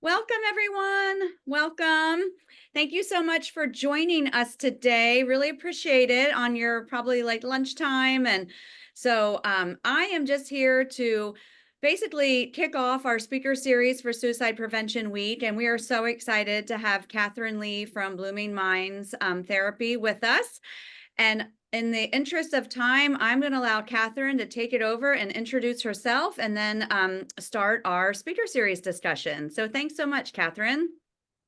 Welcome, everyone. Welcome. Thank you so much for joining us today. Really appreciate it on your probably like lunchtime. And so I am just here to basically kick off our speaker series for Suicide Prevention Week. And we are so excited to have Catherine Lee from Blooming Minds Therapy with us. And in the interest of time, I'm going to allow Catherine to take it over and introduce herself and then start our speaker series discussion. So thanks so much, Catherine.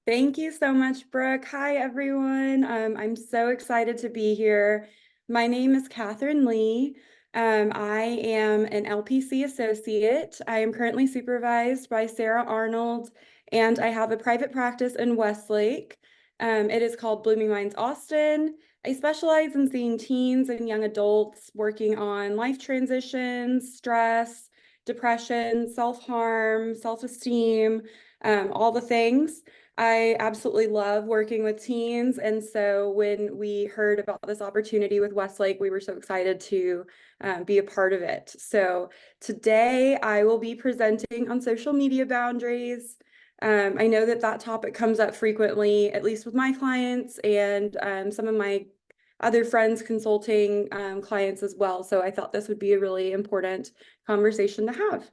Thank you so much, Brooke. Hi, everyone. I'm so excited to be here. My name is Catherine Lee. I am an LPC associate. I am currently supervised by Sarah Arnold, and I have a private practice in Westlake. It is called Blooming Minds Austin. I specialize in seeing teens and young adults working on life transitions, stress, depression, self-harm, self-esteem, all the things. I absolutely love working with teens. And so when we heard about this opportunity with Westlake, we were so excited to be a part of it. So today I will be presenting on social media boundaries. I know that that topic comes up frequently, at least with my clients and some of my other friends consulting clients as well. So I thought this would be a really important conversation to have.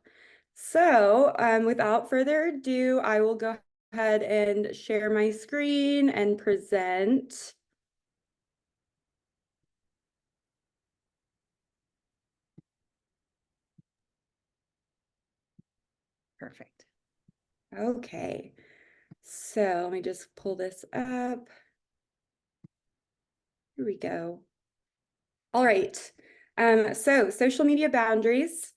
So without further ado, I will go ahead and share my screen and present. Perfect. Okay, so let me just pull this up. Here we go. All right, so social media boundaries.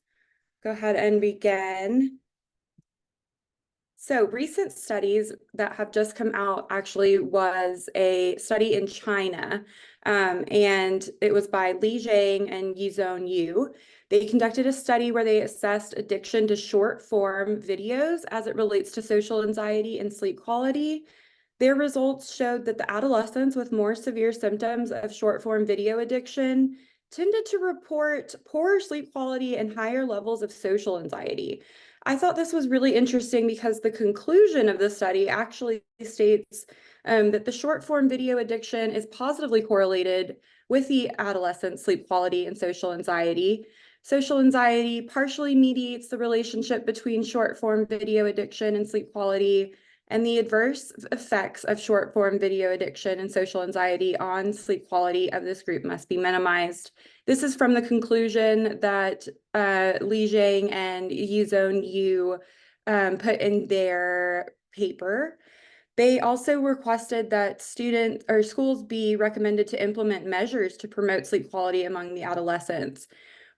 Go ahead and begin. So recent studies that have just come out actually was a study in China, and it was by Li Zhang and Yizhong Yu. They conducted a study where they assessed addiction to short form videos as it relates to social anxiety and sleep quality. Their results showed that the adolescents with more severe symptoms of short form video addiction tended to report poorer sleep quality and higher levels of social anxiety. I thought this was really interesting because the conclusion of the study actually states that the short form video addiction is positively correlated with the adolescent sleep quality and social anxiety. Social anxiety partially mediates the relationship between short form video addiction and sleep quality, and the adverse effects of short form video addiction and social anxiety on sleep quality of this group must be minimized. This is from the conclusion that Li Zhang and Yizhong Yu put in their paper. They also requested that students or schools be recommended to implement measures to promote sleep quality among the adolescents.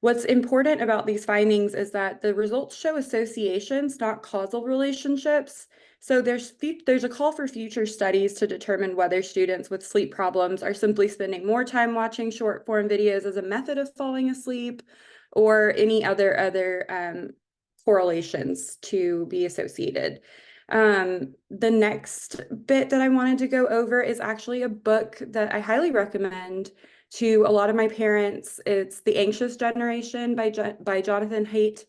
What's important about these findings is that the results show associations, not causal relationships. So there's a call for future studies to determine whether students with sleep problems are simply spending more time watching short form videos as a method of falling asleep, or any other correlations to be associated. The next bit that I wanted to go over is actually a book that I highly recommend to a lot of my parents. It's The Anxious Generation by Jonathan Haidt.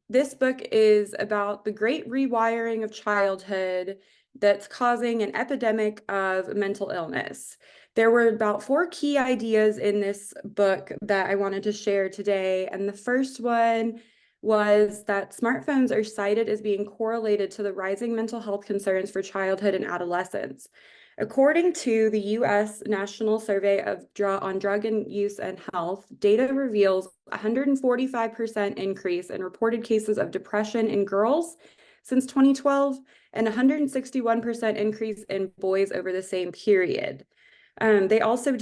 This book is about the great rewiring of childhood that's causing an epidemic of mental illness. There were about 4 key ideas in this book that I wanted to share today. And the first one was that smartphones are cited as being correlated to the rising mental health concerns for childhood and adolescence. According to the U.S. National Survey on Drug Use and Health, data reveals 145% increase in reported cases of depression in girls since 2012 and 161% increase in boys over the same period. They also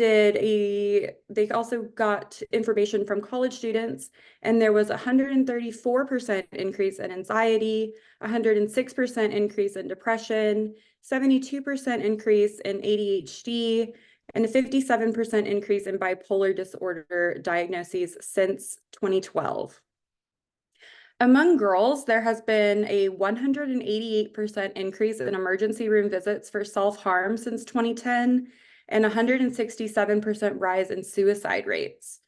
got information from college students, and there was a 134% increase in anxiety, 106% increase in depression, 72% increase in ADHD, and a 57% increase in bipolar disorder diagnoses since 2012. Among girls, there has been a 188% increase in emergency room visits for self-harm since 2010 and 167% rise in suicide rates.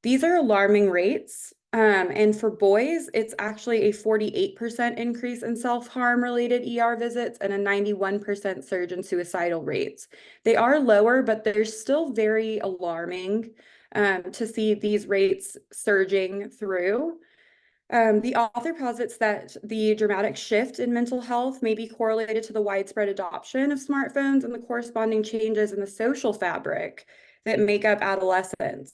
These are alarming rates. And for boys, it's actually a 48% increase in self-harm related ER visits and a 91% surge in suicidal rates. They are lower, but they're still very alarming to see these rates surging through. The author posits that the dramatic shift in mental health may be correlated to the widespread adoption of smartphones and the corresponding changes in the social fabric that make up adolescence.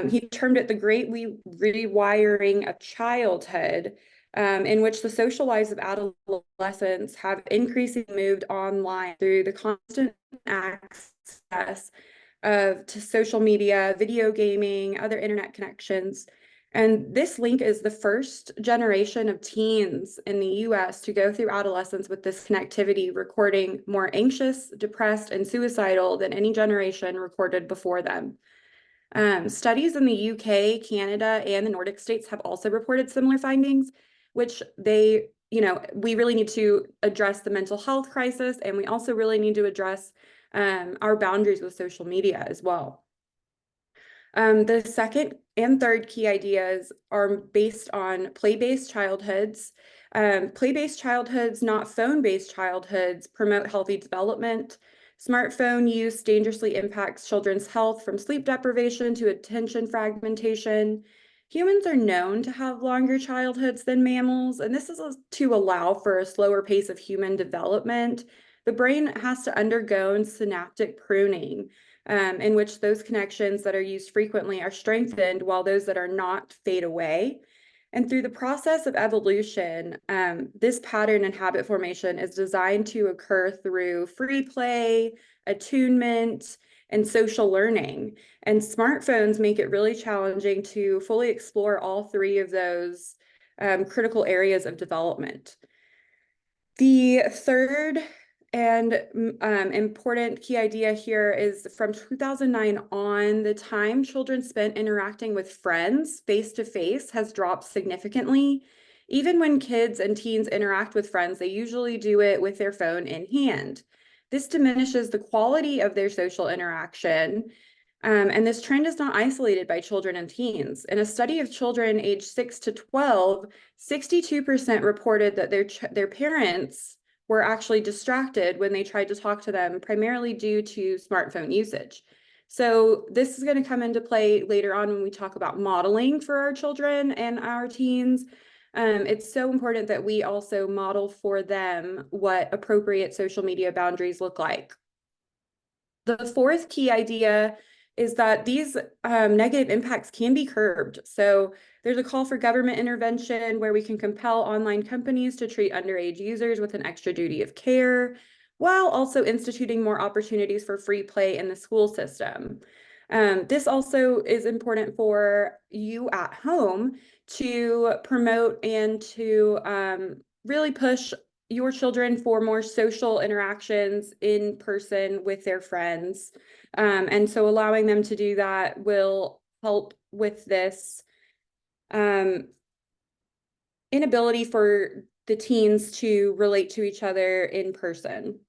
He termed it the great rewiring of childhood, in which the social lives of adolescents have increasingly moved online through the constant access to social media, video gaming, other internet connections. And this link is the first generation of teens in the US to go through adolescence with this connectivity, recording more anxious, depressed, and suicidal than any generation recorded before them. Studies in the UK, Canada, and the Nordic states have also reported similar findings, which we really need to address the mental health crisis, and we also really need to address our boundaries with social media as well. The second and third key ideas are based on play-based childhoods. Play-based childhoods, not phone-based childhoods, promote healthy development. Smartphone use dangerously impacts children's health from sleep deprivation to attention fragmentation. Humans are known to have longer childhoods than mammals, and this is to allow for a slower pace of human development. The brain has to undergo synaptic pruning, in which those connections that are used frequently are strengthened while those that are not fade away. And through the process of evolution, this pattern and habit formation is designed to occur through free play, attunement, and social learning. And smartphones make it really challenging to fully explore all three of those critical areas of development. The third and important key idea here is from 2009 on, the time children spent interacting with friends face to face has dropped significantly. Even when kids and teens interact with friends, they usually do it with their phone in hand. This diminishes the quality of their social interaction. And this trend is not isolated by children and teens. In a study of children aged 6 to 12, 62% reported that their parents were actually distracted when they tried to talk to them, primarily due to smartphone usage. So this is going to come into play later on when we talk about modeling for our children and our teens. It's so important that we also model for them what appropriate social media boundaries look like. The fourth key idea is that these negative impacts can be curbed. So there's a call for government intervention where we can compel online companies to treat underage users with an extra duty of care, while also instituting more opportunities for free play in the school system. This also is important for you at home to promote and to really push your children for more social interactions in person with their friends. And so allowing them to do that will help with this inability for the teens to relate to each other in person.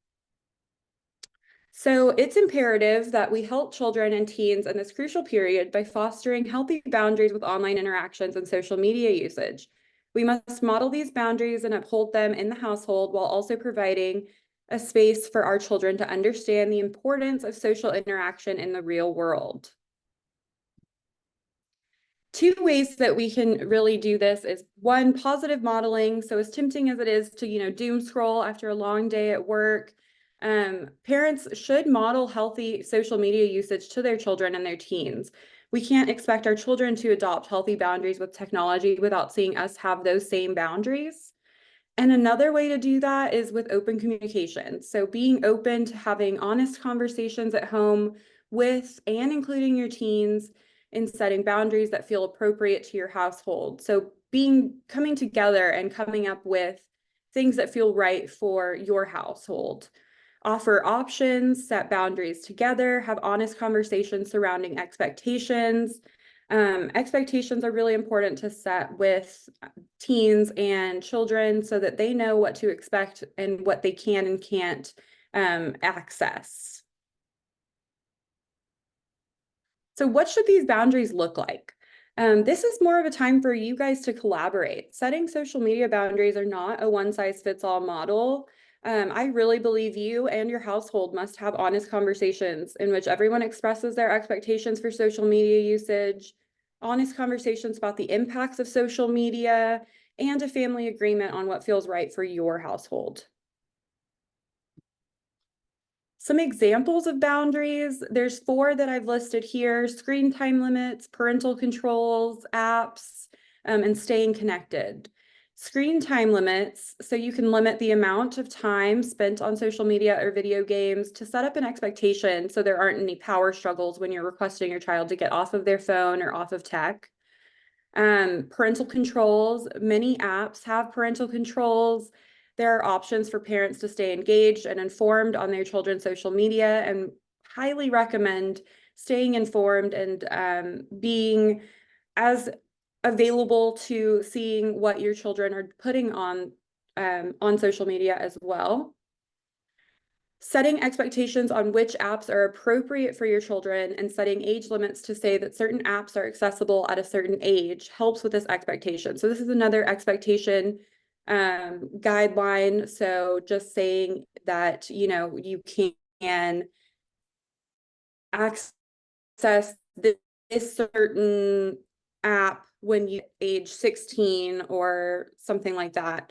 So it's imperative that we help children and teens in this crucial period by fostering healthy boundaries with online interactions and social media usage. We must model these boundaries and uphold them in the household while also providing a space for our children to understand the importance of social interaction in the real world. Two ways that we can really do this is one, positive modeling. So as tempting as it is to, doom scroll after a long day at work, parents should model healthy social media usage to their children and their teens. We can't expect our children to adopt healthy boundaries with technology without seeing us have those same boundaries. And another way to do that is with open communication. So being open to having honest conversations at home with and including your teens in setting boundaries that feel appropriate to your household. So coming together and coming up with things that feel right for your household. Offer options, set boundaries together, have honest conversations surrounding expectations. Expectations are really important to set with teens and children so that they know what to expect and what they can and can't access. So what should these boundaries look like? This is more of a time for you guys to collaborate. Setting social media boundaries are not a one-size-fits-all model. I really believe you and your household must have honest conversations in which everyone expresses their expectations for social media usage, honest conversations about the impacts of social media, and a family agreement on what feels right for your household. Some examples of boundaries, there's 4 that I've listed here: screen time limits, parental controls, apps, and staying connected. Screen time limits, so you can limit the amount of time spent on social media or video games to set up an expectation so there aren't any power struggles when you're requesting your child to get off of their phone or off of tech. Parental controls, many apps have parental controls. There are options for parents to stay engaged and informed on their children's social media, and highly recommend staying informed and being as available to seeing what your children are putting on social media as well. Setting expectations on which apps are appropriate for your children and setting age limits to say that certain apps are accessible at a certain age helps with this expectation. So this is another expectation guideline. So just saying that, you can access this certain app when you age 16 or something like that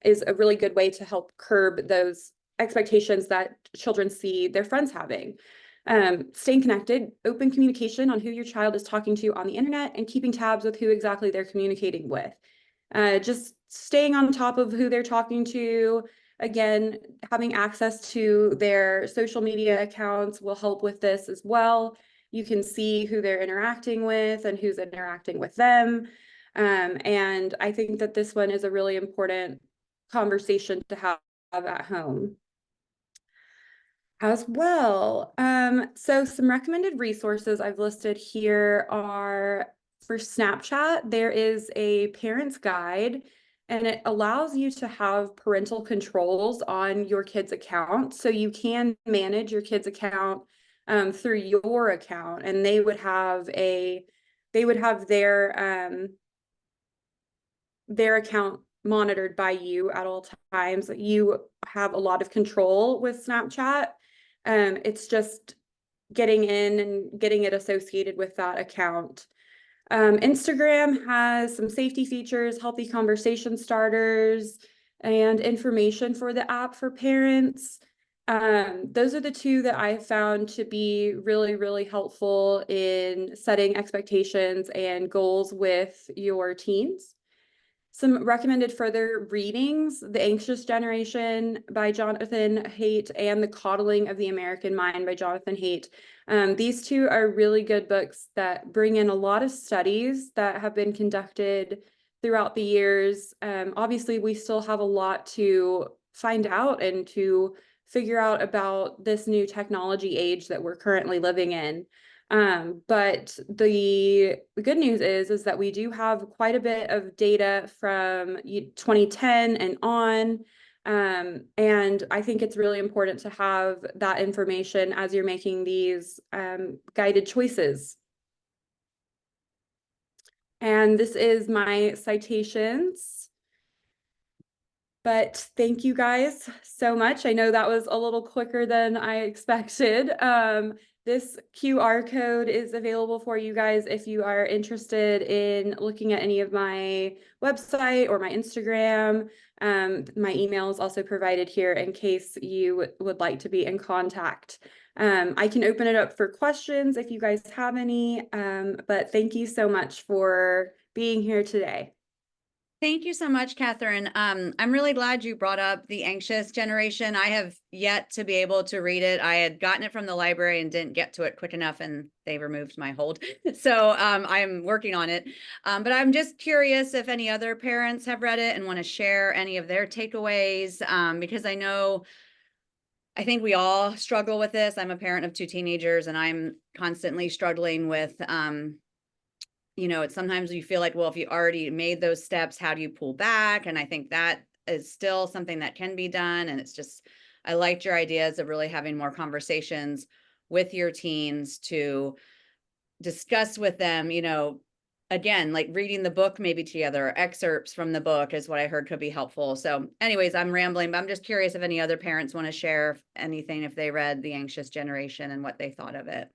is a really good way to help curb those expectations that children see their friends having. Staying connected, open communication on who your child is talking to on the internet and keeping tabs with who exactly they're communicating with. Just staying on top of who they're talking to. Again, having access to their social media accounts will help with this as well. You can see who they're interacting with and who's interacting with them. And I think that this one is a really important conversation to have at home as well. So some recommended resources I've listed here are for Snapchat. There is a parent's guide, and it allows you to have parental controls on your kid's account. So you can manage your kid's account through your account, and they would have their account monitored by you at all times. You have a lot of control with Snapchat. It's just getting in and getting it associated with that account. Instagram has some safety features, healthy conversation starters, and information for the app for parents. Those are the 2 that I found to be really, really helpful in setting expectations and goals with your teens. Some recommended further readings: The Anxious Generation by Jonathan Haidt and The Coddling of the American Mind by Jonathan Haidt. These 2 are really good books that bring in a lot of studies that have been conducted throughout the years. Obviously, we still have a lot to find out and to figure out about this new technology age that we're currently living in. But the good news is that we do have quite a bit of data from 2010 and on. And I think it's really important to have that information as you're making these guided choices. And this is my citations. But thank you guys so much. I know that was a little quicker than I expected. This QR code is available for you guys if you are interested in looking at any of my website or my Instagram. My email is also provided here in case you would like to be in contact. I can open it up for questions if you guys have any, but thank you so much for being here today. Thank you so much, Catherine. I'm really glad you brought up The Anxious Generation. I have yet to be able to read it. I had gotten it from the library and didn't get to it quick enough, and they removed my hold. So I'm working on it. But I'm just curious if any other parents have read it and want to share any of their takeaways, because I think we all struggle with this. I'm a parent of 2 teenagers, and I'm constantly struggling with it's sometimes you feel like, well, if you already made those steps, how do you pull back? And I think that is still something that can be done. And it's just, I liked your ideas of really having more conversations with your teens to discuss with them, again, like reading the book maybe together, excerpts from the book is what I heard could be helpful. So anyways, I'm rambling, but I'm just curious if any other parents want to share anything, if they read The Anxious Generation and what they thought of it.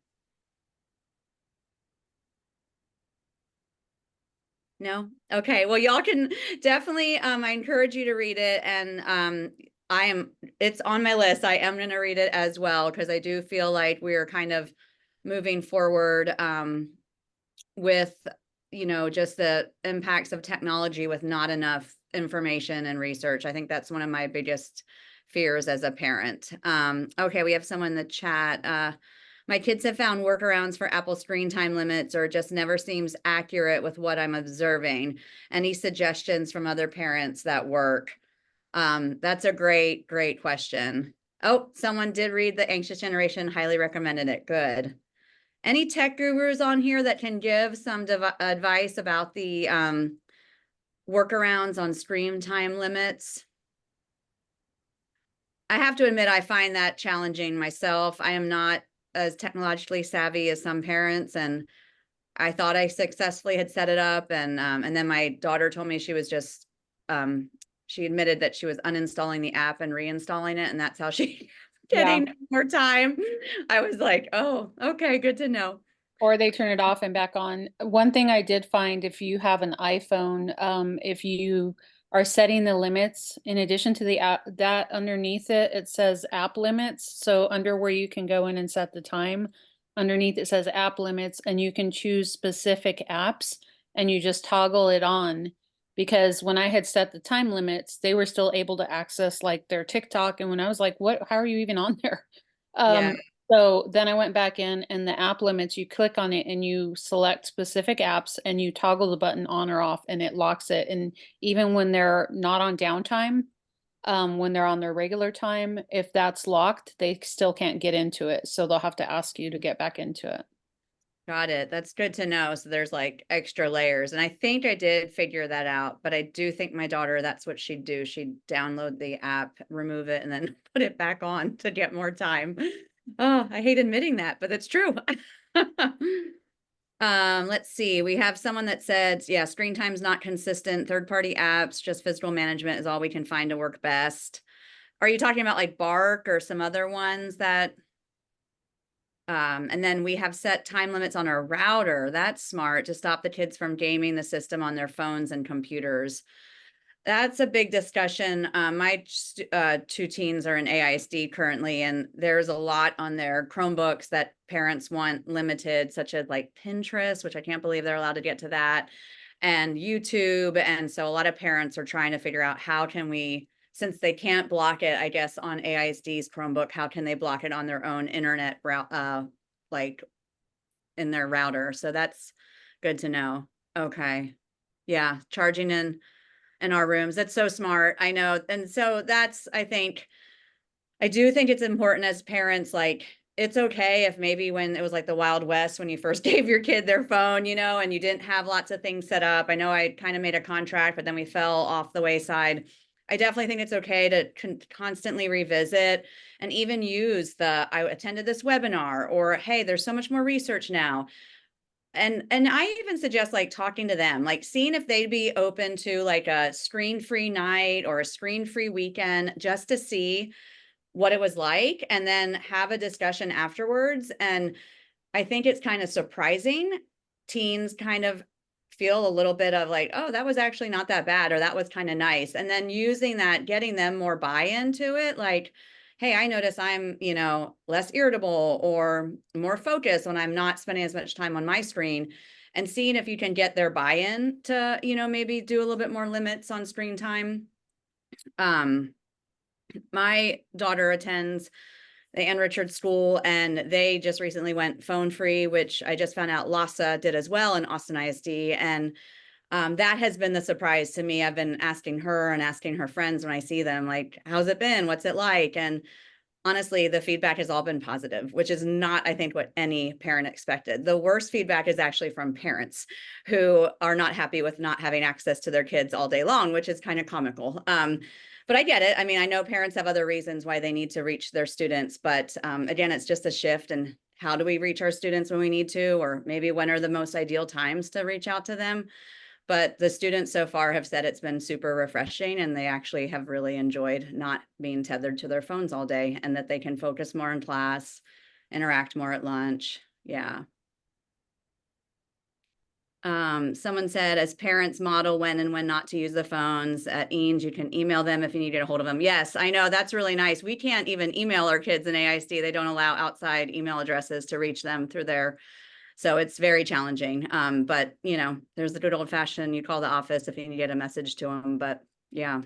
No? Okay. Well, y'all can definitely, I encourage you to read it. And it's on my list. I am going to read it as well, because I do feel like we're kind of moving forward with, just the impacts of technology with not enough information and research. I think that's one of my biggest fears as a parent. Okay. We have someone in the chat. My kids have found workarounds for Apple screen time limits, or it just never seems accurate with what I'm observing. Any suggestions from other parents that work? That's a great, great question. Oh, someone did read The Anxious Generation, highly recommended it. Good. Any tech gurus on here that can give some advice about the workarounds on screen time limits? I have to admit, I find that challenging myself. I am not as technologically savvy as some parents, and I thought I successfully had set it up, and then my daughter told me she was just she admitted that she was uninstalling the app and reinstalling it, and that's how she getting more time. I was like, oh, okay, good to know. Or they turn it off and back on. One thing I did find, if you have an iPhone, if you are setting the limits, in addition to the app, that underneath it, it says app limits. So under where you can go in and set the time, underneath it says app limits, and you can choose specific apps and you just toggle it on. Because when I had set the time limits, they were still able to access like their TikTok. And when I was like, what, how are you even on there? Yeah. So then I went back in, and the app limits, you click on it and you select specific apps and you toggle the button on or off, and it locks it. And even when they're not on downtime, when they're on their regular time, if that's locked, they still can't get into it. So they'll have to ask you to get back into it. Got it. That's good to know. So there's like extra layers. And I think I did figure that out, but I do think my daughter, that's what she'd do. She'd download the app, remove it, and then put it back on to get more time. Oh, I hate admitting that, but it's true. Let's see. We have someone that said, yeah, screen time's not consistent. Third-party apps, just physical management is all we can find to work best. Are you talking about like Bark or some other ones that and then we have set time limits on our router. That's smart, to stop the kids from gaming the system on their phones and computers. That's a big discussion. My two teens are in AISD currently, and there's a lot on their Chromebooks that parents want limited, such as like Pinterest, which I can't believe they're allowed to get to that, and YouTube. And so a lot of parents are trying to figure out how can we, since they can't block it, I guess, on AISD's Chromebook, how can they block it on their own internet route, like in their router? So that's good to know. Okay. Yeah. Charging in our rooms. That's so smart. I know. And so that's, I do think it's important as parents, like, it's okay if maybe when it was like the Wild West, when you first gave your kid their phone, and you didn't have lots of things set up. I know I kind of made a contract, but then we fell off the wayside. I definitely think it's okay to constantly revisit and even use I attended this webinar, or, hey, there's so much more research now. And I even suggest like talking to them, like seeing if they'd be open to like a screen-free night or a screen-free weekend, just to see what it was like, and then have a discussion afterwards. And I think it's kind of surprising. Teens kind of feel a little bit of like, oh, that was actually not that bad, or that was kind of nice. And then using that, getting them more buy-in to it, like, hey, I notice I'm, less irritable or more focused when I'm not spending as much time on my screen, and seeing if you can get their buy-in to, maybe do a little bit more limits on screen time. My daughter attends the Ann Richards School, and they just recently went phone free, which I just found out LASA did as well in Austin ISD. And that has been the surprise to me. I've been asking her and asking her friends when I see them, like, how's it been? What's it like? And honestly, the feedback has all been positive, which is not, I think, what any parent expected. The worst feedback is actually from parents who are not happy with not having access to their kids all day long, which is kind of comical. But I get it. I mean, I know parents have other reasons why they need to reach their students, but again, it's just a shift, and how do we reach our students when we need to, or maybe when are the most ideal times to reach out to them. But the students so far have said it's been super refreshing, and they actually have really enjoyed not being tethered to their phones all day, and that they can focus more in class, interact more at lunch. Yeah. Someone said, as parents model when and when not to use the phones at Eanes, you can email them if you need to get a hold of them. Yes, I know, that's really nice. We can't even email our kids in AISD. They don't allow outside email addresses to reach them through their, so it's very challenging. But you know, there's the good old fashioned, you call the office if you need to get a message to them, but yeah.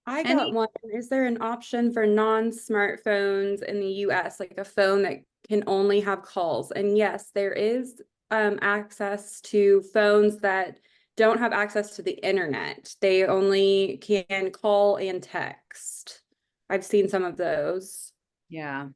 I got Any, one. Is there an option for non-smartphones in the US, like a phone that can only have calls? And yes, there is access to phones that don't have access to the internet. They only can call and text. I've seen some of those. yeah.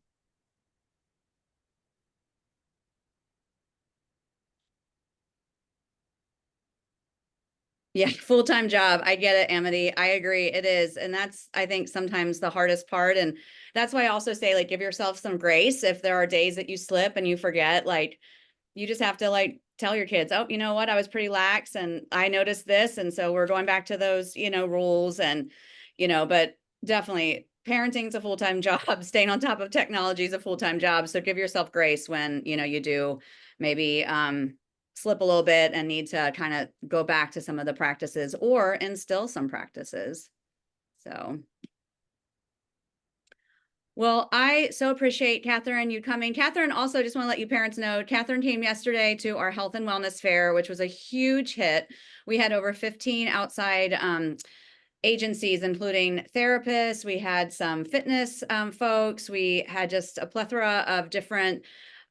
Yeah, full-time job. I get it, Amity. I agree. It is. And that's, I think, sometimes the hardest part. And that's why I also say, like, give yourself some grace. If there are days that you slip and you forget, like, you just have to like tell your kids, oh, you know what, I was pretty lax and I noticed this. And so we're going back to those, you know, rules. And, you know, but definitely parenting's a full-time job. Staying on top of technology is a full-time job. So give yourself grace when, you know, you do maybe slip a little bit and need to kind of go back to some of the practices or instill some practices. So. Well, I so appreciate Catherine, you coming. Catherine, also just want to let you parents know, Catherine came yesterday to our health and wellness fair, which was a huge hit. We had over 15 outside agencies, including therapists. We had some fitness folks. We had just a plethora of different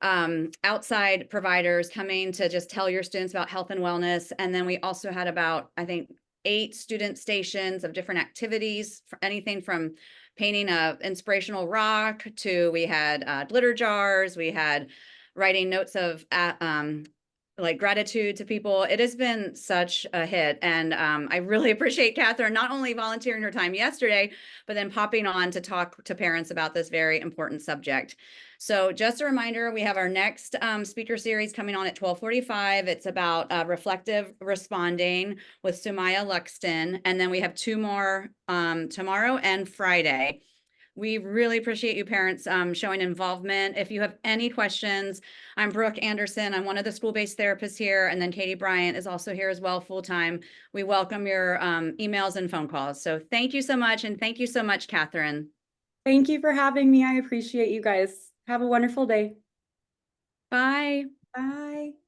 outside providers coming to just tell your students about health and wellness. And then we also had about, I think, 8 student stations of different activities, for anything from painting a inspirational rock to, we had glitter jars, we had writing notes of like gratitude to people. It has been such a hit. And I really appreciate Catherine not only volunteering her time yesterday, but then popping on to talk to parents about this very important subject. So just a reminder, we have our next speaker series coming on at 12:45. It's about reflective responding with Sumaya Luxton. And then we have 2 more tomorrow and Friday. We really appreciate you parents showing involvement. If you have any questions, I'm Brooke Anderson. I'm one of the school-based therapists here. And then Katie Bryant is also here as well, full-time. We welcome your emails and phone calls. So thank you so much. And thank you so much, Catherine. Thank you for having me. I appreciate you guys. Have a wonderful day. Bye. Bye.